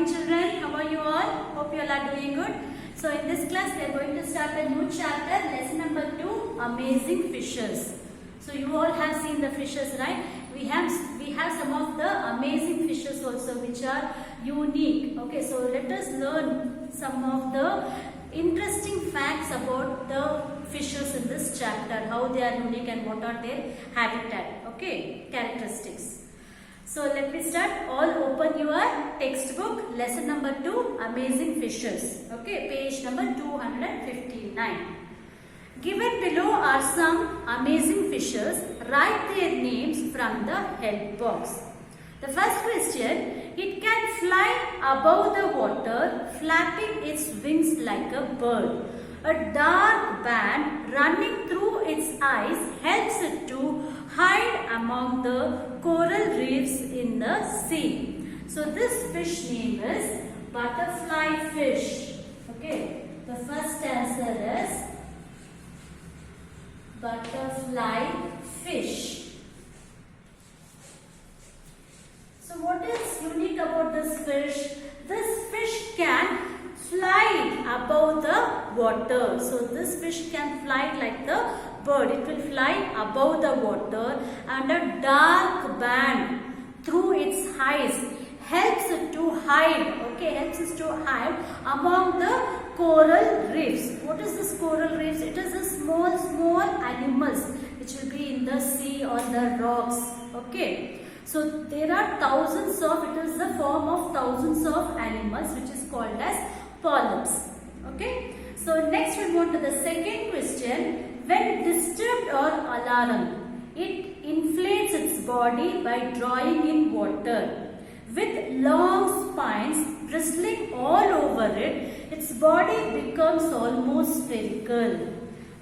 morning children. How are you all? Hope you all are doing good. So in this class we are going to start a new chapter, lesson number 2, amazing fishes. So you all have seen the fishes, right? We have some of the amazing fishes also which are unique. Okay, so let us learn some of the interesting facts about the fishes in this chapter, how they are unique and what are their habitat, okay, characteristics. So let me start. All open your textbook, lesson number 2, amazing fishes. Okay, page number 259. Given below are some amazing fishes. Write their names from the help box. The first question, it can fly above the water, flapping its wings like a bird. A dark band running through its eyes helps it to hide among the coral reefs in the sea. So this fish name is butterfly fish. Okay, the first answer is butterfly fish. So what is unique about this fish? This fish can fly above the water. So this fish can fly like the bird. It will fly above the water, and a dark band through its eyes helps it to hide. Okay, helps it to hide among the coral reefs. What is this coral reefs? It is the small animals which will be in the sea or the rocks. Okay. So there are thousands of, it is the form of thousands of animals which is called as polyps. Okay. So next we move to the second question. When disturbed or alarmed, it inflates its body by drawing in water. With long spines bristling all over it, its body becomes almost spherical.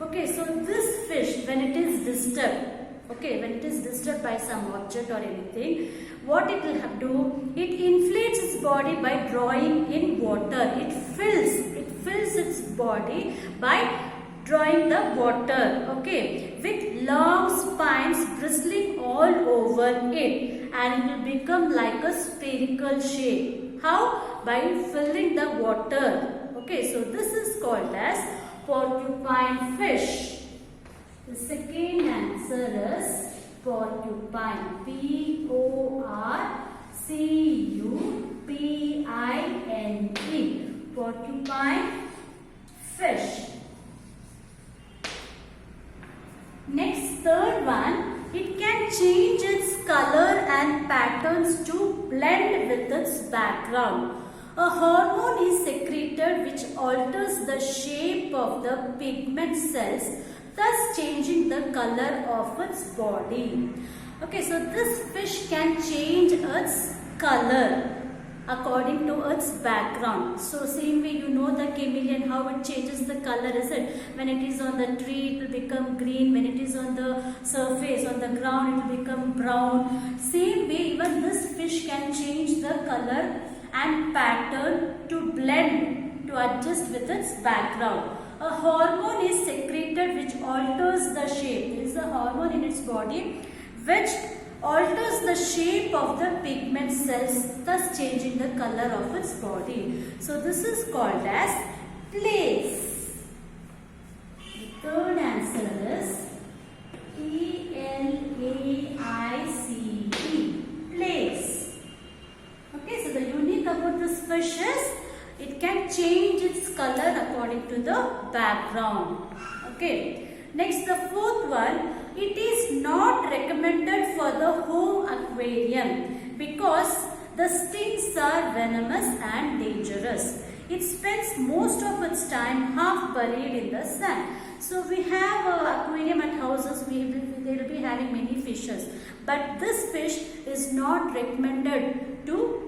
Okay, so this fish, when it is disturbed, okay, when it is disturbed by some object or anything, what it will do? It inflates its body by drawing in water. It fills its body by drawing the water. Okay, with long spines bristling all over it, and it will become like a spherical shape. How? By filling the water. Okay, so this is called as porcupine fish. The second answer is porcupine. P-O-R-C-U-P-I-N-E. Porcupine fish. Next, third one, it can change its color and patterns to blend with its background. A hormone is secreted which alters the shape of the pigment cells, thus changing the color of its body. Okay, so this fish can change its color according to its background. So same way, you know the chameleon, how it changes the color, is it? When it is on the tree, it will become green. When it is on the surface, on the ground, it will become brown. Same way, even this fish can change the color and pattern to blend, to adjust with its background. A hormone is secreted which alters the shape. There is a hormone in its body which alters the shape of the pigment cells, thus changing the color of its body. So this is called as place. The third answer is P-L-A-I-C-E, place. Okay, so the unique about this fish is it can change its color according to the background. Okay. Next, the fourth one, it is not recommended for the home aquarium because the stings are venomous and dangerous. It spends most of its time half buried in the sand. So we have an aquarium at houses, they will be having many fishes. But this fish is not recommended to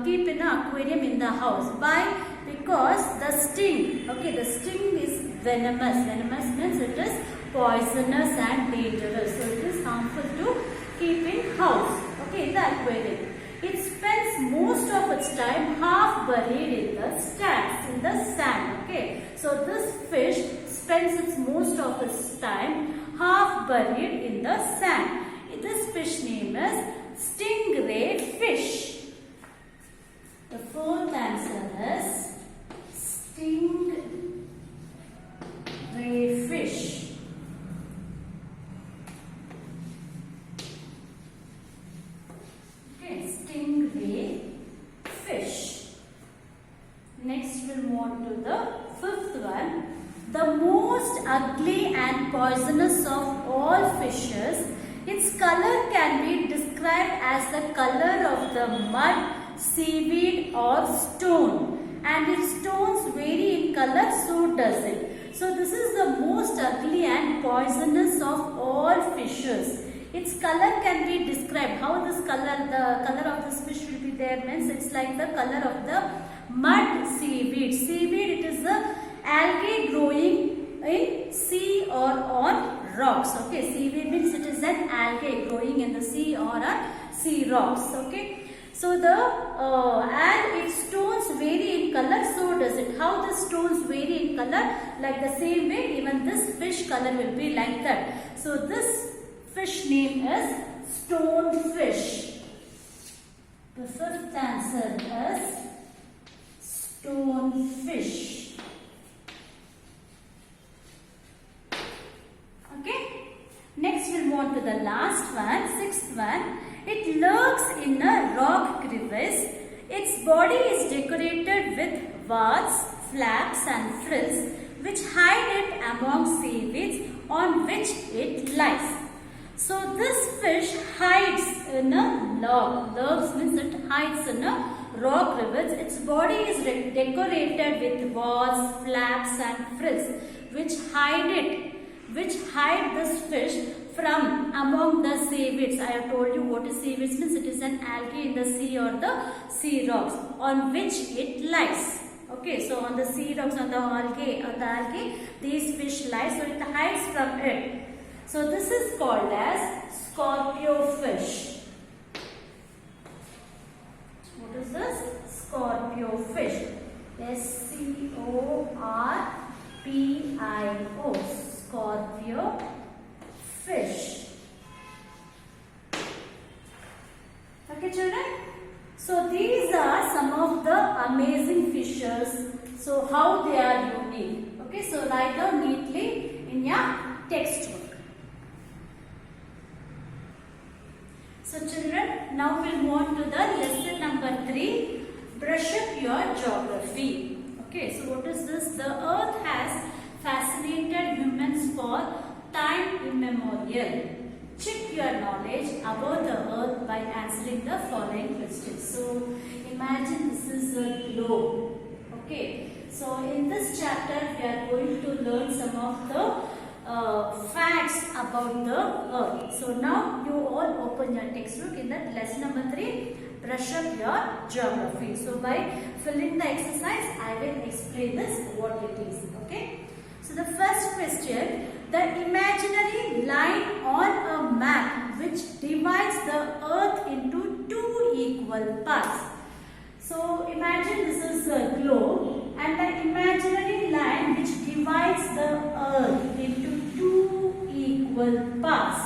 keep in an aquarium in the house. Why? Because the sting, okay, the sting is venomous. Venomous means it is poisonous and dangerous. So it is harmful to keep in house, okay, in the aquarium. It spends most of its time half buried in the sand, okay. So this fish spends most of its time half buried in the sand. This fish name is stingray fish. The fourth on to the fifth one. The most ugly and poisonous of all fishes, its color can be described as the color of the mud, seaweed or stone. And if stones vary in color, so does it. So this is the most ugly and poisonous of all fishes. Its color can be described. How this color, the color of this fish will be there means it's like the color of the mud, seaweed. Seaweed, it is the algae growing in sea or on rocks. Okay, seaweed means it is an algae growing in the sea or on sea rocks. Okay, so the and if stones vary in color, so does it. How the stones vary in color? Like the same way, even this fish color will be like that. So this fish name is stonefish. The fifth answer is stonefish. Okay. Next we'll move on to the last one, sixth one. It lurks in a rock crevice. Its body is decorated with warts, flaps and frills which hide it among seaweeds on which it lies. So this fish hides in a log. Lurks means it hides in a rock crevice. Its body is decorated with warts, flaps and frills which hide this fish from among the seaweeds. I have told you what is seaweeds means. It is an algae in the sea or the sea rocks on which it lies. Okay, so on the sea rocks, on the algae, these fish lie. So it hides from it. So this is called as scorpio fish. What is this? Scorpio fish. S-C-O-R-P-I-O. Scorpio fish. Okay, children. So these are some of the amazing fishes. So how they are unique. Okay, so write down neatly in your textbook. So children, now we'll move on to the lesson number 3. Brush up your geography. Okay, so what is this? The earth has fascinated humans for time immemorial. Check your knowledge about the earth by answering the following questions. So imagine this is a globe. Okay, so in this chapter we are going to learn some of the facts about the earth. So now you all open your textbook in that lesson number 3. Brush up your geography. So by filling the exercise, I will explain this what it is. Okay. So the first question, the imaginary line on a map which divides the earth into 2 equal parts. So imagine this is a globe and the imaginary line which divides the earth into 2 equal parts.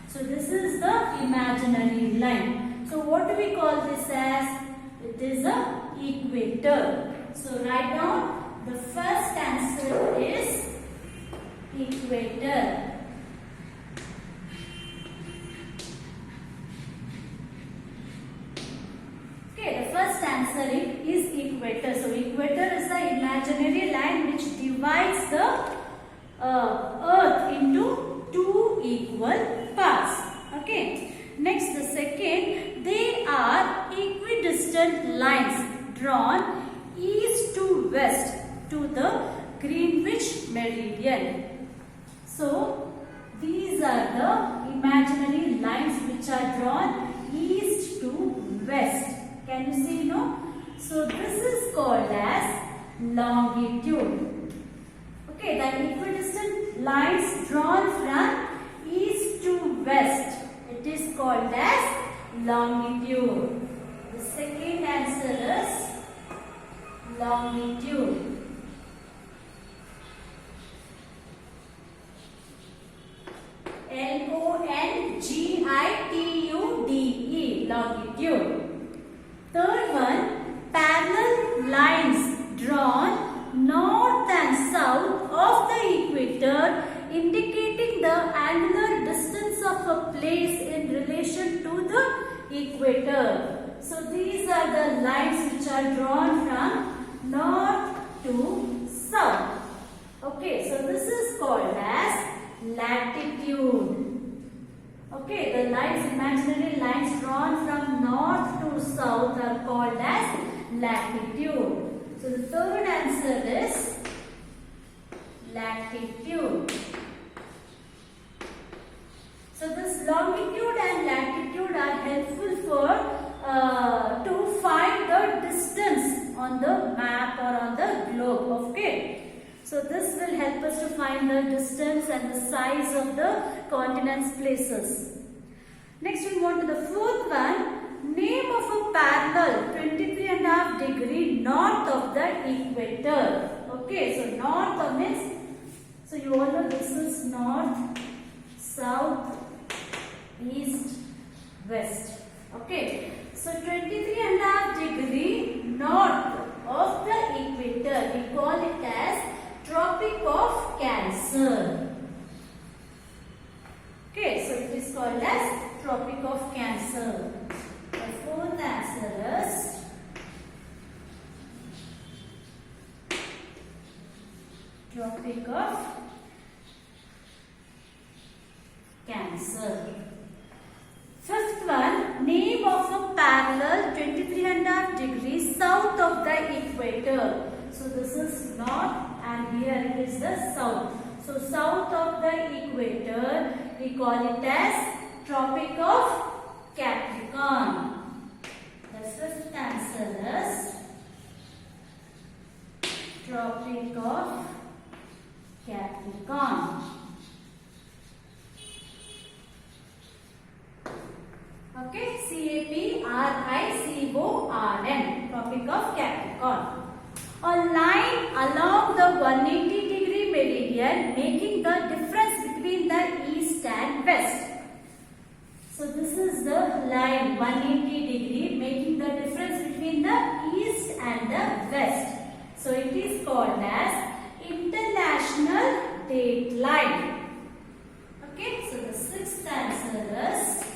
So this is the imaginary line. So what do we call this as? It is a equator. So write down the first answer is equator. Okay, the first answer is equator. So equator is the imaginary line which divides the earth into 2 equal parts. Okay. Next, the second, they are equidistant lines drawn east to west to the Greenwich meridian. So these are the imaginary lines which are drawn east to west. Can you see, no? So this is called as longitude. Okay, the equidistant lines drawn from east to west, it is called as longitude. The second answer is longitude. Longitude, longitude. Third one, parallel lines drawn north and south of the equator indicating the angular distance of a place in relation to the equator. So these are the lines which are drawn from north to to south. Okay, so this is called as latitude. Okay, the lines, imaginary lines drawn from north to south are called as latitude. So the third answer is latitude. So this longitude and latitude are helpful for to find the distance on the map or on the globe. Okay. So this will help us to find the distance and the size of the continents places. Next we move to the fourth one. Name of a parallel 23.5 degree north of the equator. Okay, so north of means, so you all know this is north, south, east, west. Okay, so 23.5 degree north of the equator, we call it as Tropic of Cancer. Okay, so it is called as Tropic of Cancer. The fourth answer is Tropic of Cancer. Fifth one, name of a parallel 23.5 degrees south of the equator. So this is north and here it is the south. So south of the equator, we call it as Tropic of Capricorn. The fifth answer is Tropic of Capricorn. Okay, Capricorn, Tropic of Capricorn. A line along the 180 degree meridian making the difference between the east and west. So this is the line 180 degree making the difference between the east and the west. So it is called as International Date Line. Okay, so the sixth answer is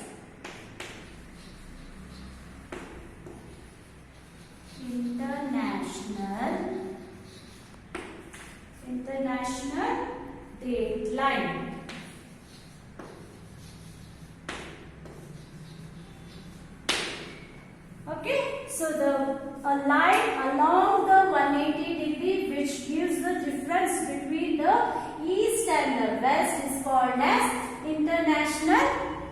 International Date Line. Okay, so a line along the 180 degree which gives the difference between the east and the west is called as International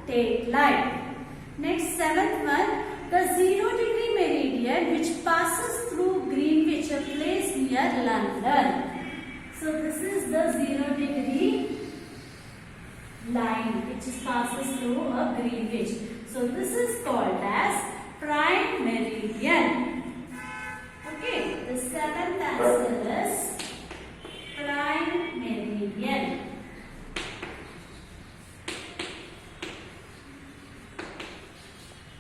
Date Line. Next, seventh one, the 0 degree meridian which passes through Greenwich, a place near London. So this is the 0 degree line which passes through a Greenwich. So this is called as prime meridian. Okay, the seventh answer is prime meridian.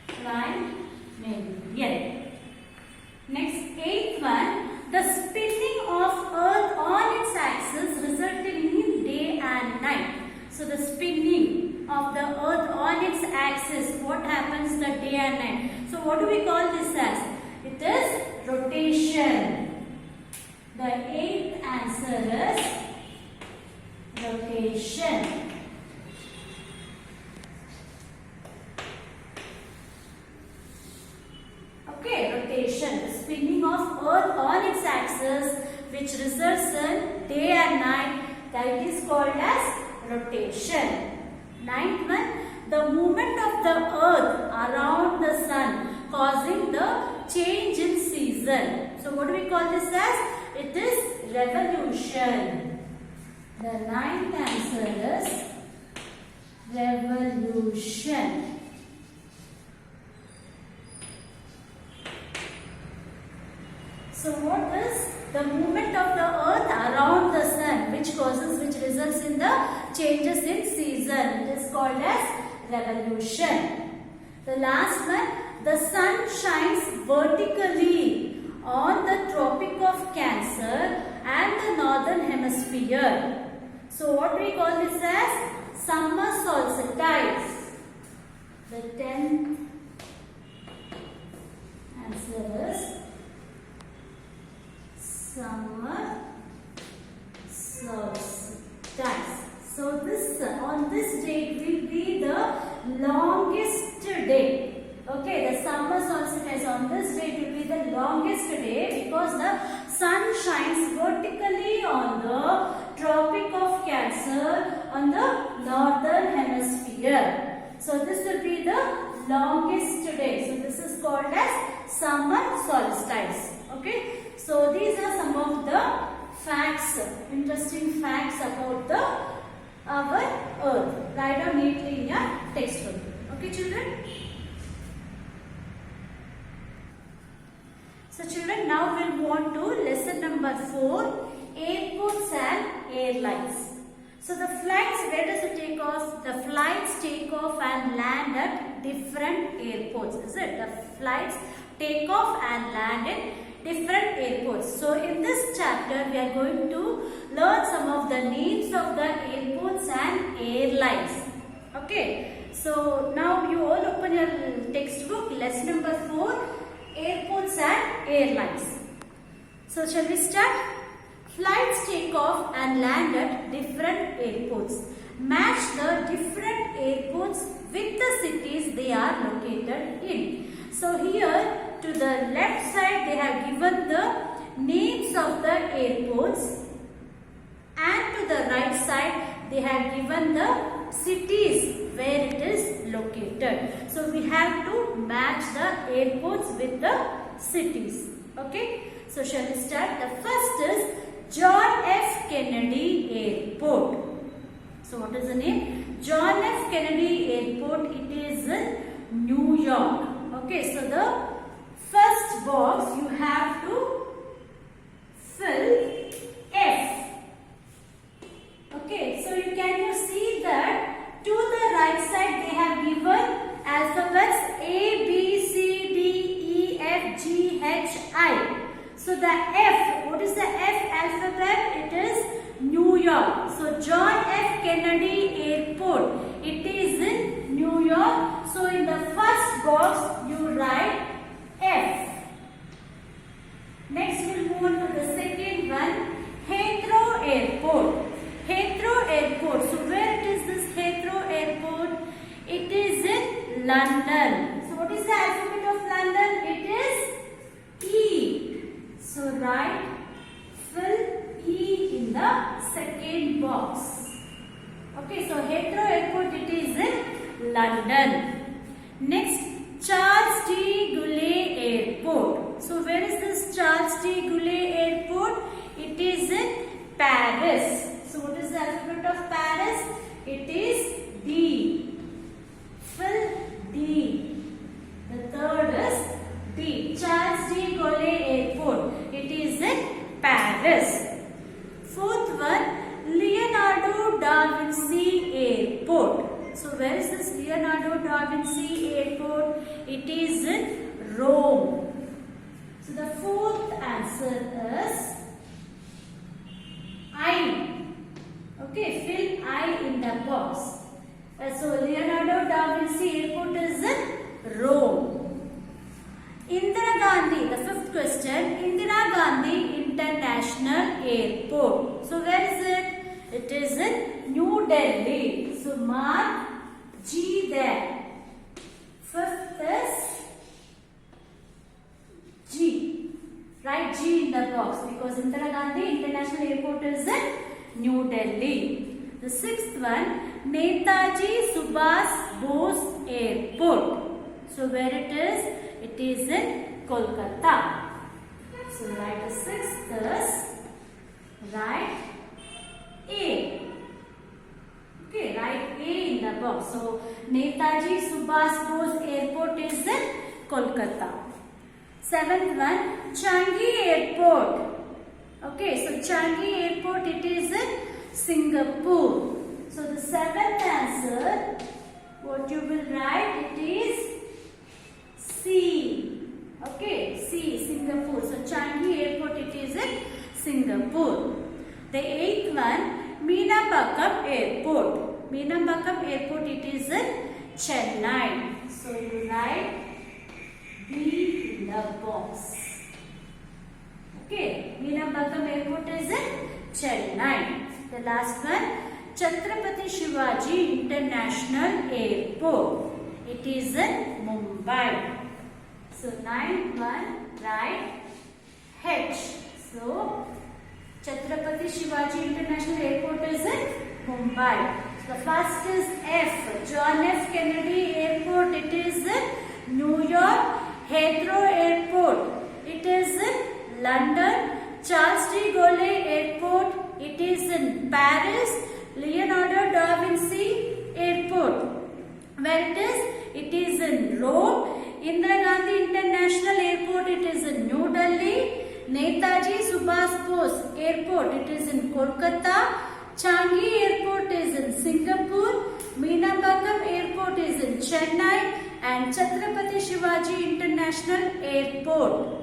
Prime meridian. Next, eighth one, the spinning of Earth on its axis resulting in day and night. So the spinning of the Earth on its axis, what happens the day and night? So what do we call this as? It is rotation. The eighth answer is rotation. Okay, rotation. The spinning of Earth on its axis which results in day and night, that is called as rotation. Ninth one, the movement of the Earth around the Sun causing the change in season. So what do we call this as? It is revolution. The ninth answer is revolution. So what is the movement of the Earth around the Sun which results in the changes in season? It is called as revolution. The last one, the Sun shines vertically on the Tropic of Cancer and the Northern Hemisphere. So what do we call this as? Summer solstice. The 10th answer is summer solstice. So this on this date will be the longest day. Okay, the summer solstice on this date will be the longest day because the sun shines vertically on the Tropic of Cancer on the northern hemisphere. So this will be the longest day. So this is called as summer solstice. Okay. So these are some of the facts, interesting facts about our Earth. Write down neatly in your textbook. Okay, children. So children, now we'll move on to lesson number 4, airports and airlines. So the flights, where does it take off? The flights take off and land at different airports. Is it? The flights take off and land in different airports. So in this chapter, we are going to learn some of the names of the airports and airlines. Okay. So now you all open your textbook, lesson number 4, airports and airlines. So shall we start? Flights take off and land at different airports. Match the different airports with the cities they are located in. So here to the left side they have given the names of the airports, and to the right side they have given the cities where it is located. So we have to match the airports with the cities. Okay. So shall we start? The first is John F. Kennedy Airport. So what is the name? John F. Kennedy Airport. It is in New York. Okay. So the first box you have to fill F. Okay. So can you see that to the right side they have given alphabets A, B, C, D, E, F, G, H, I. So the F, what is the F alphabet? It is New York. So John F. Kennedy Airport. It is in New York. So in the first box you write F. Next we'll move on to the second one, Heathrow Airport. Heathrow Airport. So where it is this Heathrow Airport? It is in London. So what is the alphabet of London? It is E. So write, fill E in the second box. Okay, so Heathrow Airport, it is in London. Next, Charles D. Gaulle Airport. So where is this Charles D. Gaulle Airport? It is in Paris. So what is the alphabet of Paris? It is D. Fill D. The third is D. Charles D. Gaulle Airport. It is in Paris. Fourth one, Leonardo da Vinci Airport. So where is this Leonardo da Vinci Airport? It is in Rome. So the fourth answer is I. Okay, fill I in the box. So Leonardo da Vinci Airport is in Rome. Indira Gandhi, the fifth question, Indira Gandhi International Airport. So where is it? It is in New Delhi. So mark G there. Fifth is G. Write G in the box because Indira Gandhi International Airport is in New Delhi. The sixth one, Netaji Subhas Bose Airport. So where it is? It is in Kolkata. So write the sixth is, write A. Okay, write A in the box. So Netaji Subhas Bose Airport is in Kolkata. Seventh one, Changi Airport. Okay, so Changi Airport, it is in Singapore. So the seventh answer, what you will write, it is C. Okay, C, Singapore. So Changi Airport, it is in Singapore. The eighth one, Meenambakkam Airport. Meenambakkam Airport, it is in Chennai. So you write B in the box. Okay, Meenambakkam Chennai. The last one, Chhatrapati Shivaji International Airport. It is in Mumbai. So 9, 1, write H. So Chhatrapati Shivaji International Airport is in Mumbai. So the first is F. John F. Kennedy Airport. It is in New York. Heathrow Airport. It is in London. Charles de Gaulle Airport. It is in Paris. Leonardo da Vinci Airport. Where it is? It is in Rome. Indira Gandhi International Airport. It is in New Delhi. Netaji Subhas Bose Airport. It is in Kolkata. Changi Airport is in Singapore. Meenambakam Airport is in Chennai. And Chhatrapati Shivaji International Airport.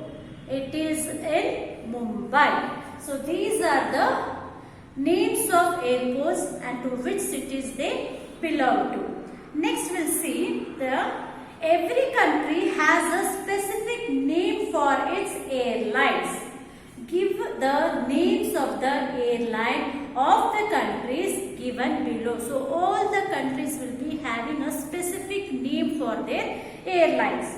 It is in Mumbai. So these are the names of airports and to which cities they belong to. Next we'll see every country has a specific name for its airlines. Give the names of the airline of the countries given below. So all the countries will be having a specific name for their airlines.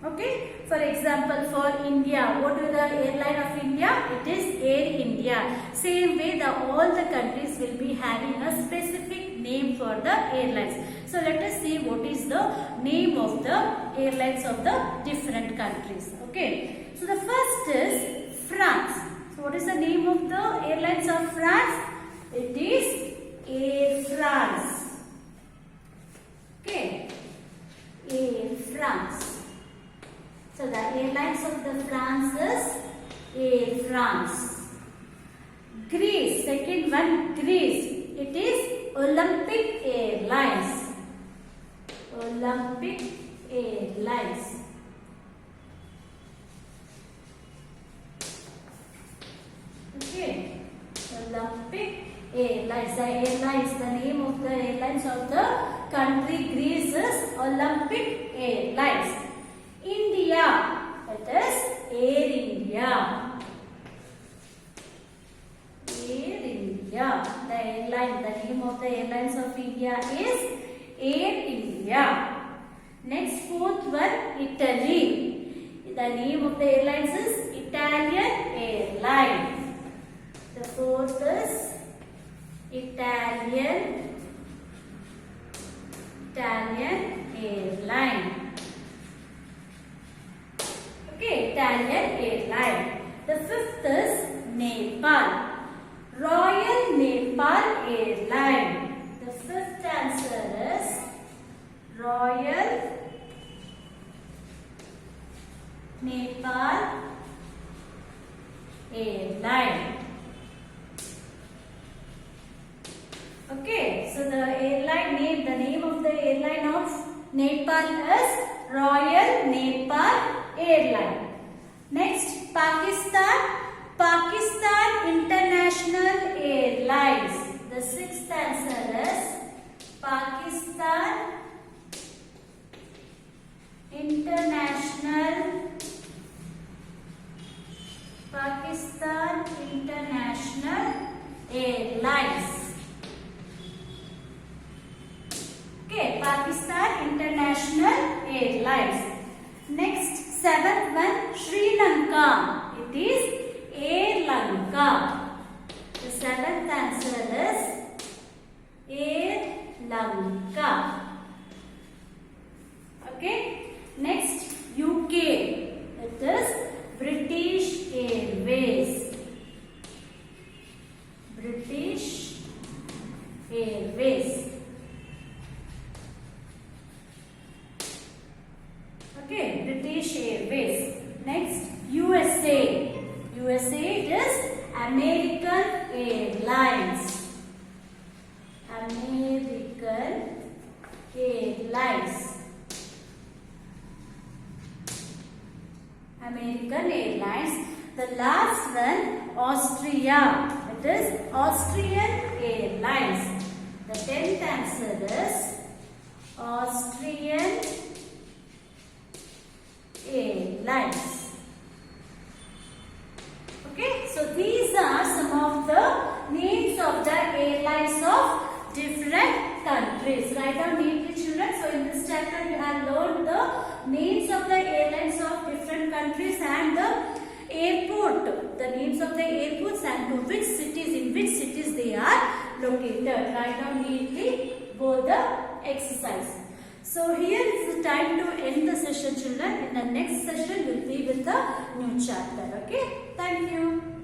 Okay. For example, for India, what is the airline of India? It is Air India. Same way, all the countries will be having a specific name for the airlines. So let us see what is the name of the airlines of the different countries. Okay. So the first is France. So what is the name of the airlines of France? It is Air France. Okay. Air France. So the airlines of the France is Air France. Greece, second one, Greece. It is Olympic Airlines. Olympic Airlines. Okay. Olympic Airlines. The airlines, the name of the airlines of the country Greece is Olympic Airlines. India, it is Air India. Air India. The airline, the name of the airlines of India is Air India. Next, fourth one, Italy. The name of the airlines is Italian Airline. The fourth is Italian Airline. Okay, Italian Airline. The fifth is Nepal. Royal Nepal Airline. The fifth answer is Royal Nepal Airline. Okay, so the airline name, the name of the airline of Nepal is Royal Nepal Airline. Next, Pakistan. Pakistan International Airlines. The sixth answer is Pakistan International Airlines. Okay, Pakistan International Airlines. Next, seventh one, Sri Lanka. It is Air Lanka. The seventh answer is Air Lanka. Okay. Next, UK. It is British Airways. British Airways. Okay, British Airways. Next, USA. USA is American Airlines. American Airlines. American Airlines. The last one, Austria. It is Austrian Airlines. The 10th answer is Austrian Airlines. Okay, so these are some of the names of the airports and to which cities, in which cities they are located. Write down neatly both the exercise. So here is the time to end the session, children. In the next session, we'll be with the new chapter. Okay? Thank you.